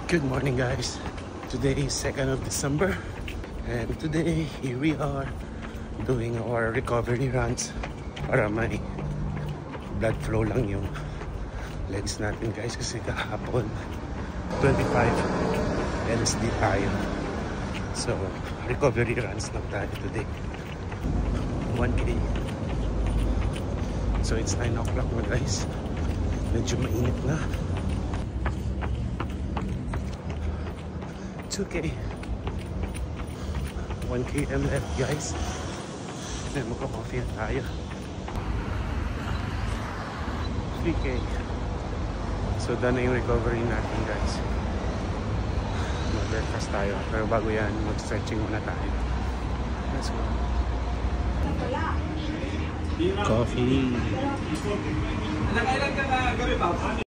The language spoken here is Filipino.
Good morning, guys. Today is 2nd of December, and today here we are doing our recovery runs para may blood flow lang yung legs natin, guys, kasi kahapon 25 LSD tayo. So recovery runs lang tayo today, 1K. So it's 9 o'clock na, guys. Medyo mainit na. 2K, 1km left, guys. And magka-coffee na tayo. 3K. So done na yung recovery natin, guys. Mag-breakfast tayo, pero bago yan mag-stretching muna tayo. Let's go. Coffee.